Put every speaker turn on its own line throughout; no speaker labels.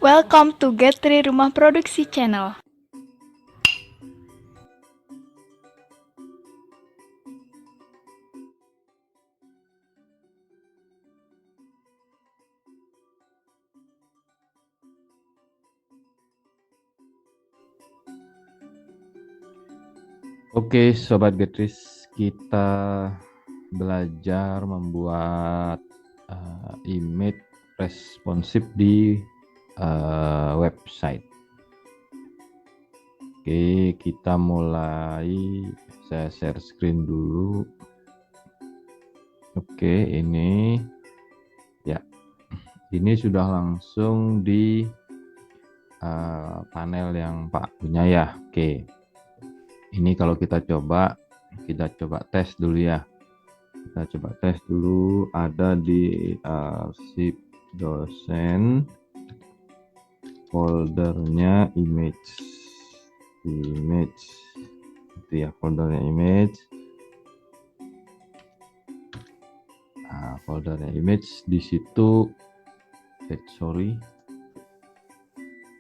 Welcome to Getri Rumah Produksi Channel.
Oke, Sobat Getris, kita belajar membuat image responsif di website. Oke, kita mulai. Saya share screen dulu. Oke, ini ya, ini sudah langsung di panel yang Pak punya ya. Oke, ini kalau kita coba tes dulu ya. Kita coba tes dulu, ada di arsip dosen, foldernya image itu ya, foldernya image. Nah, foldernya image di situ,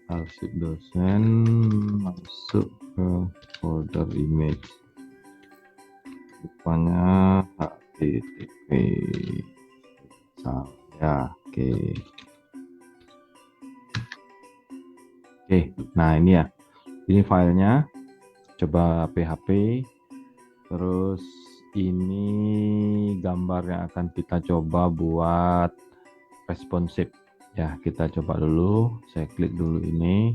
arsip dosen, masuk ke folder image, rupanya HTTP saya. Oke, nah ini ya, ini filenya, coba PHP, terus ini gambar yang akan kita coba buat responsif ya. Kita coba dulu, saya klik dulu ini.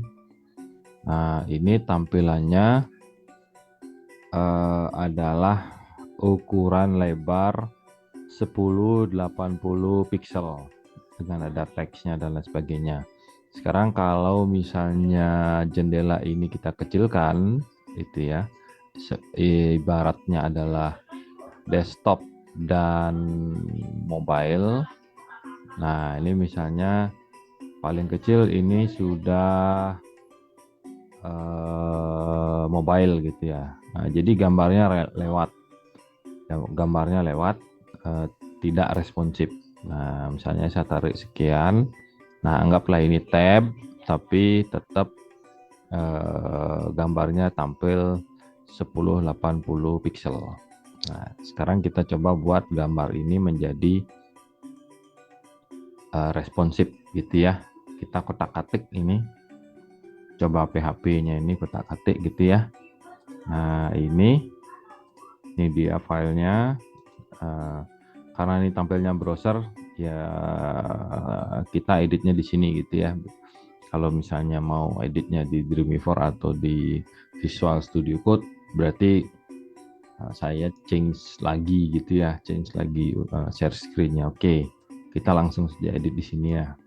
Nah, ini tampilannya adalah ukuran lebar 1080 pixel dengan ada teksnya dan lain sebagainya. Sekarang kalau misalnya jendela ini kita kecilkan, itu ya, ibaratnya adalah desktop dan mobile. Nah, ini misalnya paling kecil ini sudah mobile gitu ya. Nah, jadi gambarnya lewat, tidak responsif. Nah, misalnya saya tarik sekian. Nah, anggaplah ini tab, tapi tetap gambarnya tampil 1080 pixel. Nah, sekarang kita coba buat gambar ini menjadi responsif gitu ya. Kita kotak-atik ini. Coba PHP-nya ini kotak-atik gitu ya. Nah, ini dia filenya. Karena ini tampilnya browser, ya kita editnya di sini gitu ya. Kalau misalnya mau editnya di Dreamweaver atau di Visual Studio Code, berarti saya change lagi gitu ya, share screen-nya. Oke, kita langsung saja edit di sini ya.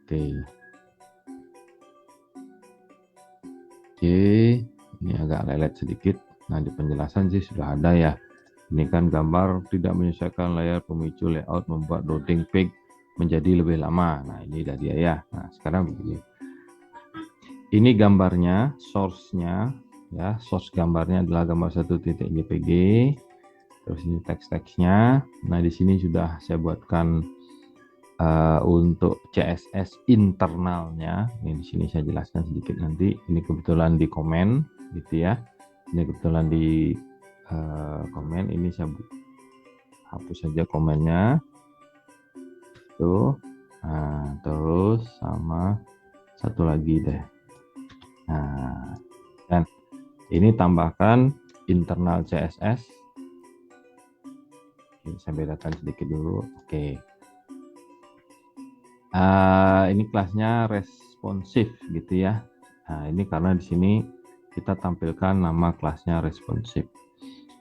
Oke, ini agak lelet sedikit. Nah, di penjelasan sih sudah ada ya. Ini kan gambar tidak menyesuaikan layar, pemicu layout, membuat loading page menjadi lebih lama. Nah, ini udah dia ya. Nah, sekarang begini. Ini gambarnya, source-nya ya. Source gambarnya adalah gambar 1.jpg. Terus ini teks-teksnya. Nah, di sini sudah saya buatkan untuk CSS internalnya. Ini di sini saya jelaskan sedikit nanti. Ini kebetulan di komen gitu ya. Ini kebetulan di komen. Ini saya hapus saja komennya tuh. Nah, terus sama satu lagi deh. Nah, dan ini tambahkan internal CSS. Ini saya bedakan sedikit dulu. Oke. Ini kelasnya responsif gitu ya. Nah, ini karena di sini kita tampilkan nama kelasnya responsif.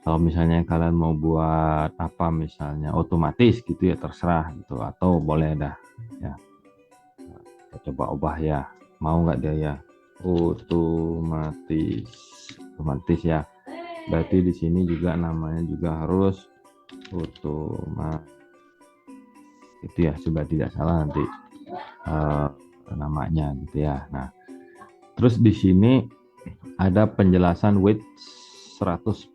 Kalau misalnya kalian mau buat apa, misalnya otomatis gitu ya, terserah gitu, atau boleh dah ya. Kita coba ubah ya, mau nggak dia ya, otomatis ya. Berarti di sini juga namanya juga harus otomatis itu ya, coba tidak salah nanti namanya gitu ya. Nah, terus di sini ada penjelasan width 100%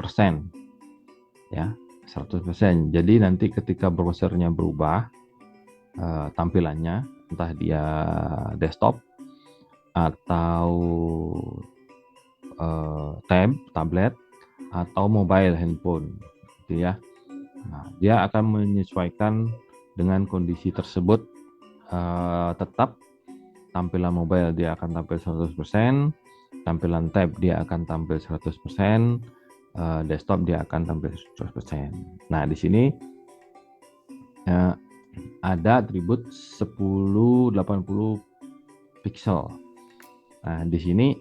ya, 100%. Jadi nanti ketika browsernya berubah tampilannya, entah dia desktop atau tablet atau mobile handphone, gitu ya. Nah, dia akan menyesuaikan dengan kondisi tersebut. Tetap tampilan mobile dia akan tampil 100%, tampilan tab dia akan tampil 100%, desktop dia akan tampil 100%. Nah, di sini ada atribut 1080 pixel. Nah, di sini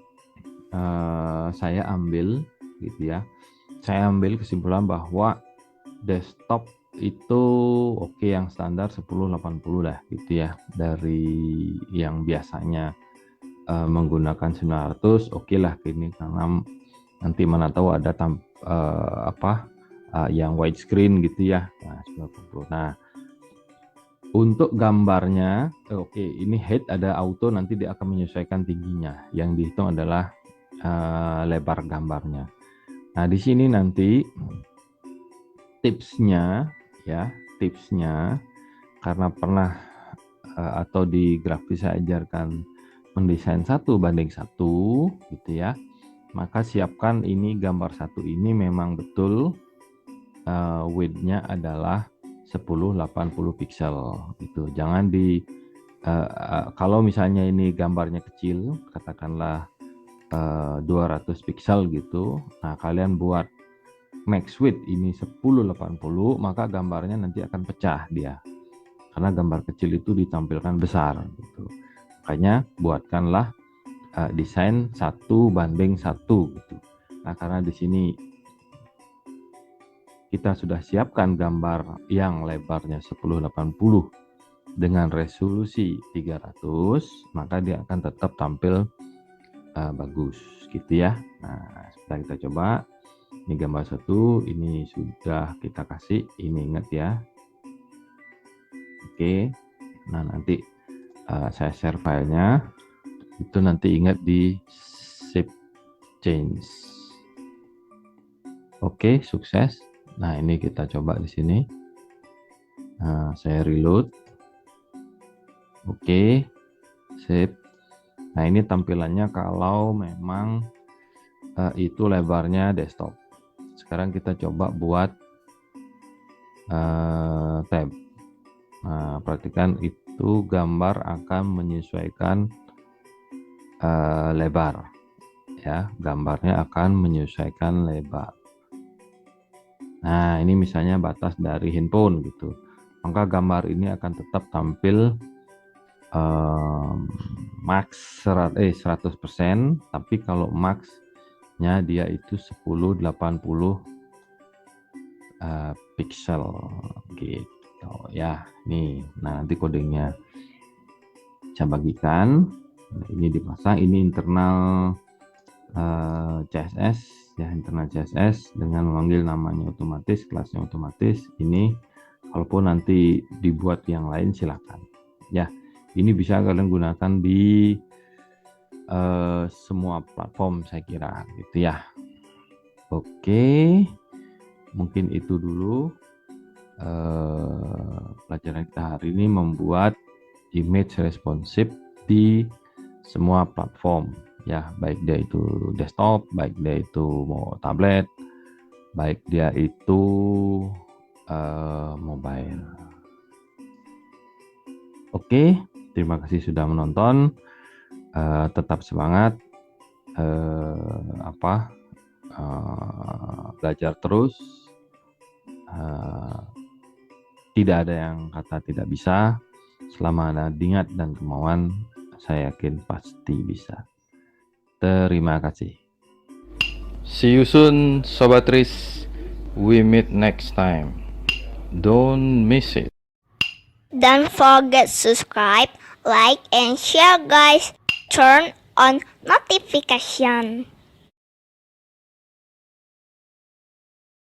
saya ambil gitu ya. Saya ambil kesimpulan bahwa desktop itu oke, yang standar 1080 lah gitu ya. Dari yang biasanya menggunakan 900 oke lah ini, karena nanti mana tahu ada yang widescreen gitu ya. Nah, 920. Nah, untuk gambarnya oke, ini height ada auto, nanti dia akan menyesuaikan tingginya. Yang dihitung adalah lebar gambarnya. Nah, di sini nanti tipsnya karena pernah atau di grafis saya ajarkan mendesain 1:1 gitu ya, maka siapkan ini gambar satu ini memang betul width-nya adalah 1080 pixel gitu. Jangan kalau misalnya ini gambarnya kecil, katakanlah 200 pixel gitu, nah kalian buat max width ini 1080, maka gambarnya nanti akan pecah dia, karena gambar kecil itu ditampilkan besar gitu. Makanya buatkanlah desain 1:1 gitu. Nah, karena di sini kita sudah siapkan gambar yang lebarnya 1080 dengan resolusi 300, maka dia akan tetap tampil bagus gitu ya. Nah, setelah kita coba, ini gambar satu, ini sudah kita kasih, ini ingat ya. Oke, nah nanti saya share filenya, itu nanti ingat di save change. Oke, sukses. Nah, ini kita coba di sini. Nah, saya reload. Oke, save. Nah, ini tampilannya kalau memang itu lebarnya desktop. Sekarang kita coba buat tab. Nah, perhatikan itu gambar akan menyesuaikan lebar ya, gambarnya akan menyesuaikan lebar. Nah, ini misalnya batas dari handphone gitu, maka gambar ini akan tetap tampil max 100%, tapi kalau maxnya dia itu 1080 pixel gitu ya. Nih, nah nanti kodenya saya bagikan. Nah, ini dipasang, ini internal CSS ya, internal CSS dengan memanggil namanya otomatis, kelasnya otomatis. Ini kalaupun nanti dibuat yang lain silakan ya. Ini bisa kalian gunakan di semua platform saya kira gitu ya. Oke, mungkin itu dulu pelajaran kita hari ini, membuat image responsive di semua platform ya, baik dia itu desktop, baik dia itu mau tablet, baik dia itu mobile. Oke, terima kasih sudah menonton. Tetap semangat, belajar terus. Tidak ada yang kata tidak bisa. Selama ada niat dan kemauan, saya yakin pasti bisa. Terima kasih.
See you soon, Sobat Tris. We meet next time. Don't miss it.
Don't forget subscribe, like, and share guys. Turn on notification.